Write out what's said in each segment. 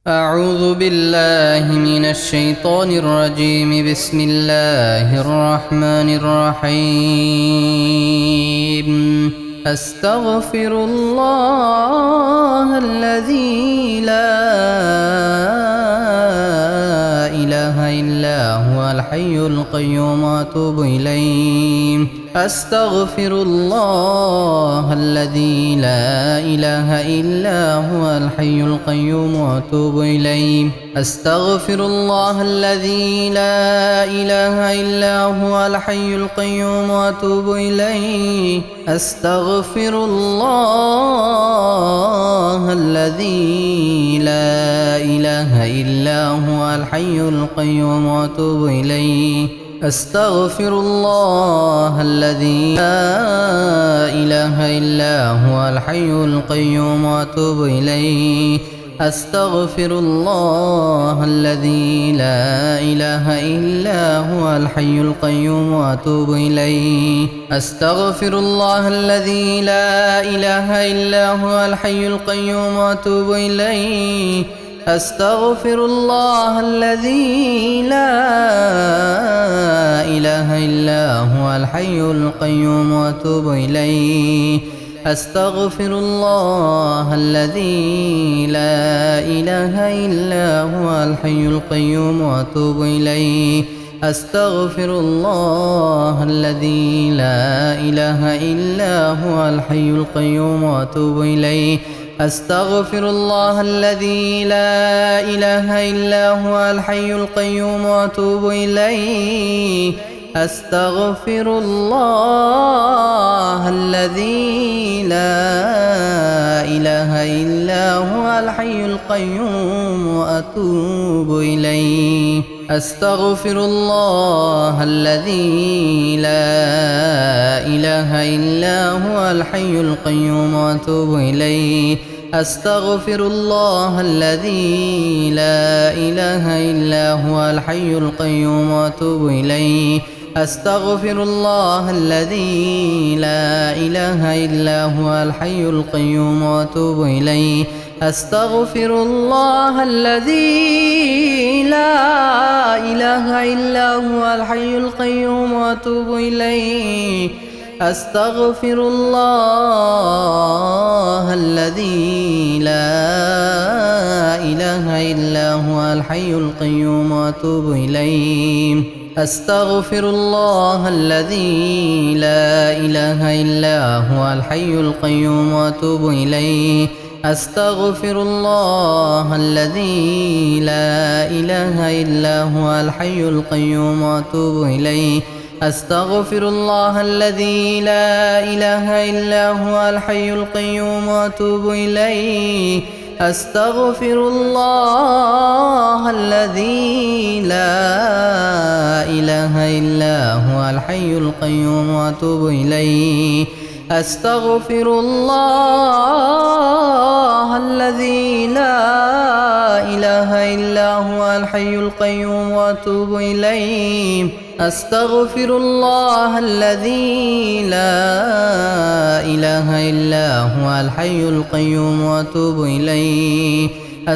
أعوذ بالله من الشيطان الرجيم. بسم الله الرحمن الرحيم. أستغفر الله الذي لا إله إلا هو الحي القيوم وأتوب إليه. أستغفر الله الذي لا إله إلا هو الحي القيوم وأتوب إليه. أستغفر الله الذي لا إله إلا هو الحي القيوم وأتوب إليه. أستغفر الله الذي لا إله إلا هو الحي القيوم وأتوب إليه. أستغفر الله الذي لا إله إلا هو الحي القيوم وأتوب إليه. أستغفر الله الذي لا إله إلا هو الحي القيوم وأتوب إليه. أستغفر الله الذي لا إله إلا هو الحي القيوم وأتوب إليه. أستغفر الله الذي لا إله إلا هو الحي القيوم وأتوب إليه. أستغفر الله الذي لا إله إلا هو الحي القيوم وأتوب إليه. أستغفر الله الذي لا إله إلا هو الحي القيوم وأتوب إليه. أستغفر الله الذي لا إله إلا هو الحي القيوم وأتوب إليه. أستغفر الله الذي لا إله إلا هو الحي القيوم وأتوب إليه. أستغفر الله الذي لا إله إلا هو الحي القيوم وأتوب إليه. أستغفر الله الذي لا إله إلا هو الحي القيوم وأتوب إليه. أستغفر الله الذي لا إله إلا هو الحي القيوم وأتوب إليه. أستغفر الله الذي لا إله إلا هو الحي القيوم وأتوب إليه. أستغفر الله الذي لا إله إلا هو الحي القيوم وأتوب إليه. أستغفر الله الذي لا إله إلا هو الحي القيوم وأتوب إليه. أستغفر الله الذي لا إله إلا هو الحي القيوم وأتوب إليه. أستغفر الله الذي لا إله إلا هو الحي القيوم وأتوب إليه. أستغفر الله الذي لا إله إلا هو الحي القيوم وأتوب إليه. أستغفر الله الذي لا إله إلا هو الحي القيوم وأتوب إليه. أستغفر الله الذي لا إله إلا هو الحي القيوم وأتوب إليه.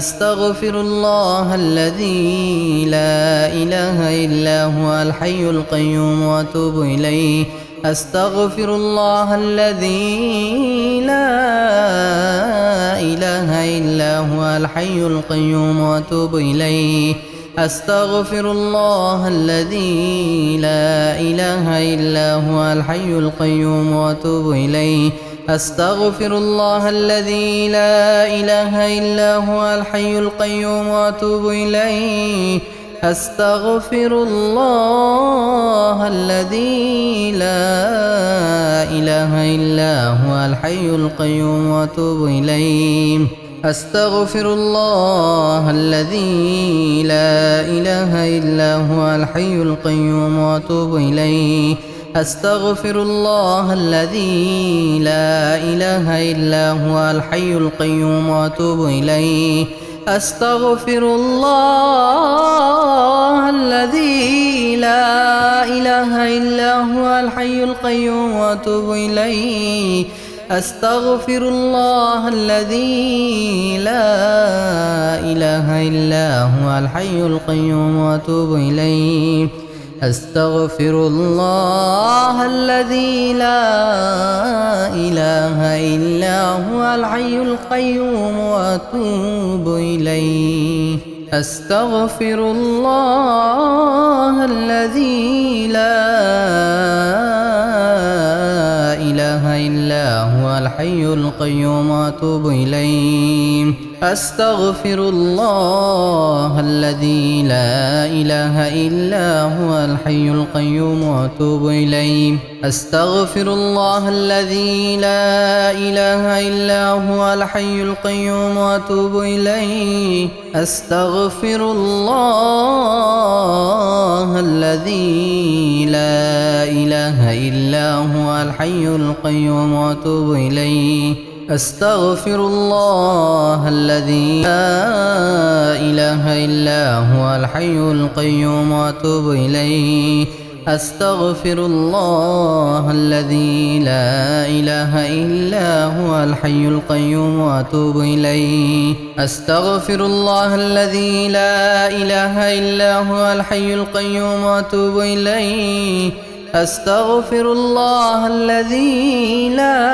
أستغفر الله الذي لا إله إلا هو الحي القيوم وأتوب إليه. أستغفر الله الذي لا إله إلا هو الحي القيوم وأتوب إليه. أستغفر الله الذي لا إله إلا هو الحي القيوم وأتوب إليه. أستغفر الله الذي لا إله إلا هو الحي القيوم وأتوب إليه. أستغفر الله الذي لا إله إلا هو الحي القيوم وأتوب إليه. أستغفر الله الذي لا إله إلا هو الحي القيوم وأتوب إليه. أستغفر الله الذي لا إله إلا هو الحي القيوم وأتوب إليه. أستغفر الله الذي لا إله إلا هو الحي القيوم وأتوب إليه. أستغفر الله الذي لا إله إلا هو الحي القيوم وأتوب إليه. أستغفر الله الذي لا إله إلا هو الحي القيوم وأتوب إليه. أستغفر الله الذي لا إله إلا هو الحي القيوم وأتوب إليه. أستغفر الله الذي لا إله إلا هو الحي القيوم وأتوب إليه. أستغفر الله الذي لا إله إلا هو الحي القيوم وأتوب إليه. أستغفر الله الذي لا إله إلا هو الحي القيوم وأتوب إليه. أستغفر الله الذي لا إله إلا هو الحي القيوم وأتوب إليه. أستغفر الله الذي لا إله إلا هو الحي القيوم وأتوب إليه. أستغفر الله الذي لا إله إلا هو الحي القيوم وأتوب إليه. أستغفر الله الذي لا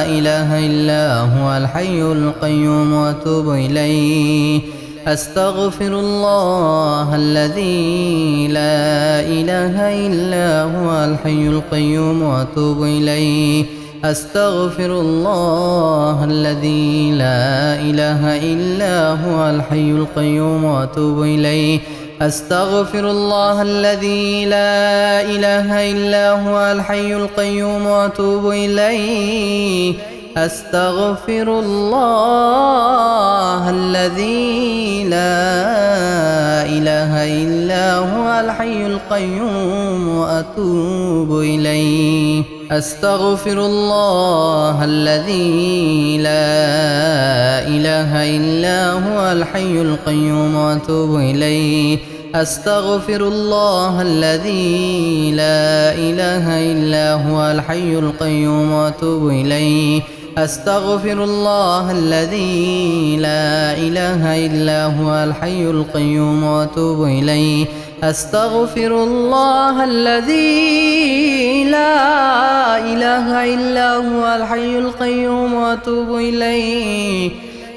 إله إلا هو الحي القيوم وأتوب إليه. أستغفر الله الذي لا إله إلا هو الحي القيوم وأتوب إليه. أستغفر الله الذي لا إله إلا هو الحي القيوم وأتوب إليه. أستغفر الله الذي لا إله إلا هو الحي القيوم وأتوب إليه. أستغفر الله الذي لا إله إلا هو الحي القيوم وأتوب إليه. أستغفر الله الذي لا إله إلا هو الحي القيوم وأتوب إليه. أستغفر الله الذي لا إله إلا هو الحي القيوم وأتوب إليه. أستغفر الله الذي لا إله إلا هو الحي القيوم وأتوب إليه. أستغفر الله الذي لا إله إلا هو الحي القيوم وأتوب إليه.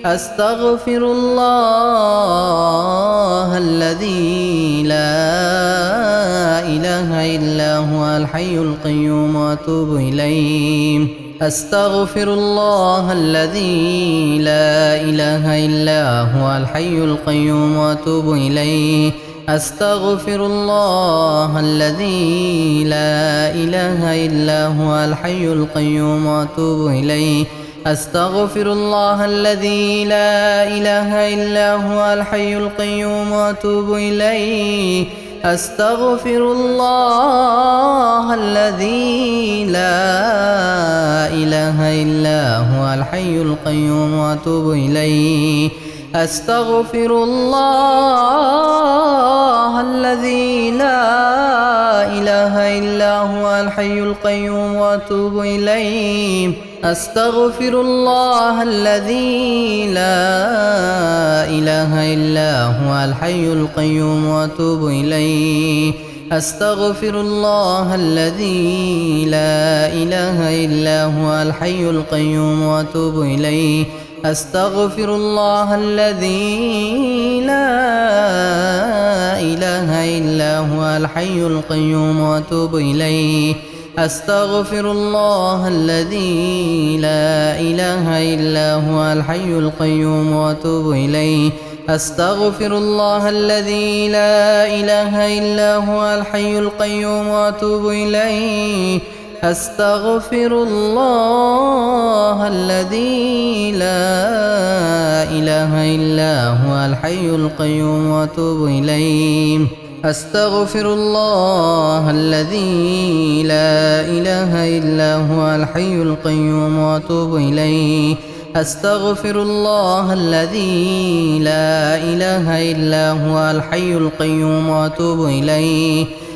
أستغفر الله الذي لا إله إلا هو الحي القيوم وأتوب إليه. أستغفر الله الذي لا إله إلا هو الحي القيوم وأتوب إليه. أستغفر الله الذي لا إله إلا هو الحي القيوم وأتوب إليه. أستغفر الله الذي لا إله إلا هو الحي القيوم وأتوب إليه. أستغفر الله الذي لا إله إلا هو الحي القيوم وأتوب إليه. أستغفر الله الذي لا إله إلا هو الحي القيوم وأتوب إليه. أستغفر الله الذي لا إله إلا هو الحي القيوم وأتوب إليه. أستغفر الله الذي لا إله إلا هو الحي القيوم وأتوب إليه. أستغفر الله الذي لا إله إلا هو الحي القيوم وأتوب إليه. أستغفر الله الذي لا إله إلا هو الحي القيوم وأتوب إليه. أستغفر الله الذي لا إله إلا هو الحي القيوم وأتوب إليه. أستغفر الله الذي لا إله إلا هو الحي القيوم وأتوب إليه. أستغفر الله الذي لا إله إلا هو الحي القيوم وأتوب إليه. أستغفر الله الذي لا إله إلا هو الحي القيوم وأتوب إليه.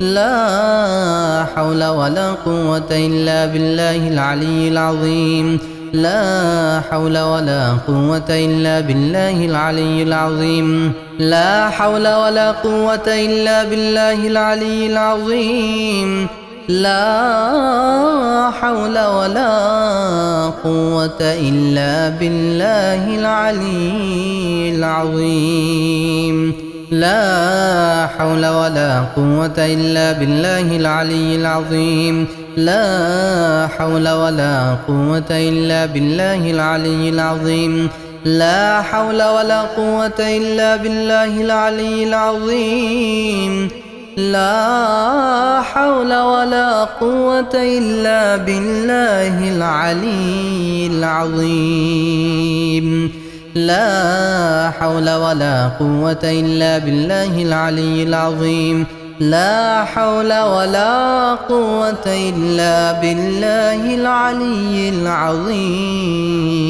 لا حول ولا قوة إلا بالله العلي العظيم لا حول ولا قوة إلا بالله العلي العظيم لا حول ولا قوة إلا بالله العلي العظيم لا حول ولا قوة إلا بالله العلي العظيم لا حول ولا قوة إلا بالله العلي العظيم لا حول ولا قوة إلا بالله العلي العظيم لا حول ولا قوة إلا بالله العلي العظيم لا حول ولا قوة إلا بالله العلي العظيم لا حول ولا قوة إلا بالله العلي العظيم لا حول ولا قوة إلا بالله العلي العظيم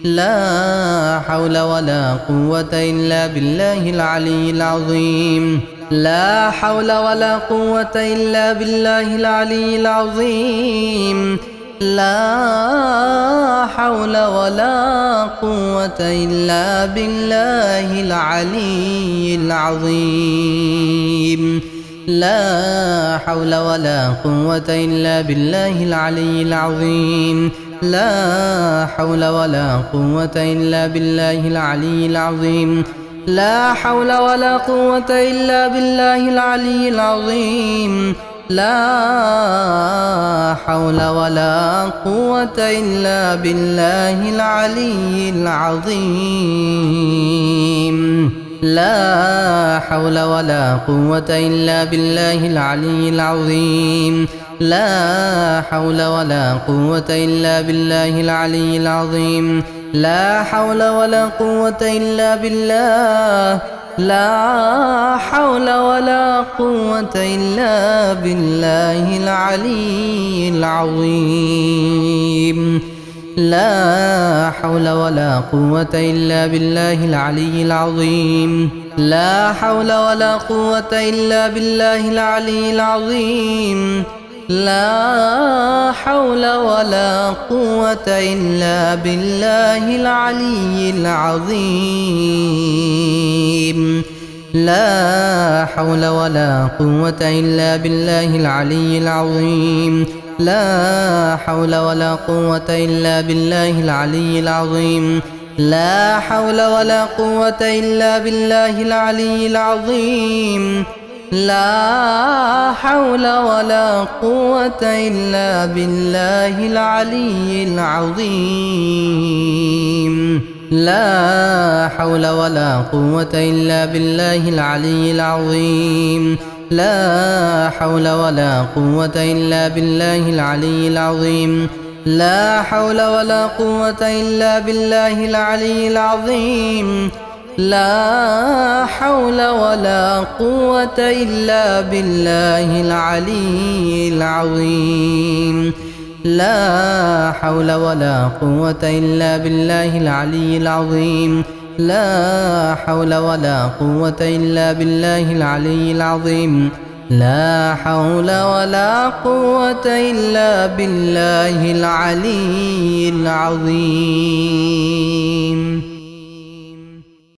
لا حول ولا قوة إلا بالله العلي العظيم لا حول ولا قوة إلا بالله العلي العظيم لا حول ولا قوة إلا بالله العلي العظيم لا حول ولا قوة إلا بالله العلي العظيم لا حول ولا قوة إلا بالله العلي العظيم لا حول ولا قوة إلا بالله العلي العظيم لا حول ولا قوة إلا بالله العلي العظيم لا حول ولا قوة إلا بالله العلي العظيم لا حول ولا قوة إلا بالله العلي العظيم لا حول ولا قوة إلا بالله لا حول ولا قوة إلا بالله العلي العظيم لا حول ولا قوة إلا بالله العلي العظيم لا حول ولا قوة إلا بالله العلي العظيم لا حول ولا قوة إلا بالله العلي العظيم لا حول ولا قوة إلا بالله العلي العظيم لا حول ولا قوة إلا بالله العلي العظيم لا حول ولا قوة إلا بالله العلي العظيم لا حول ولا قوة إلا بالله العلي العظيم لا حول ولا قوة إلا بالله العلي العظيم لا حول ولا قوة إلا بالله العلي العظيم لا حول ولا قوة إلا بالله العلي العظيم لا حول ولا قوة إلا بالله العلي العظيم لا حول ولا قوة إلا بالله العلي العظيم لا حول ولا قوة إلا بالله العلي العظيم لا حول ولا قوة إلا بالله العلي العظيم.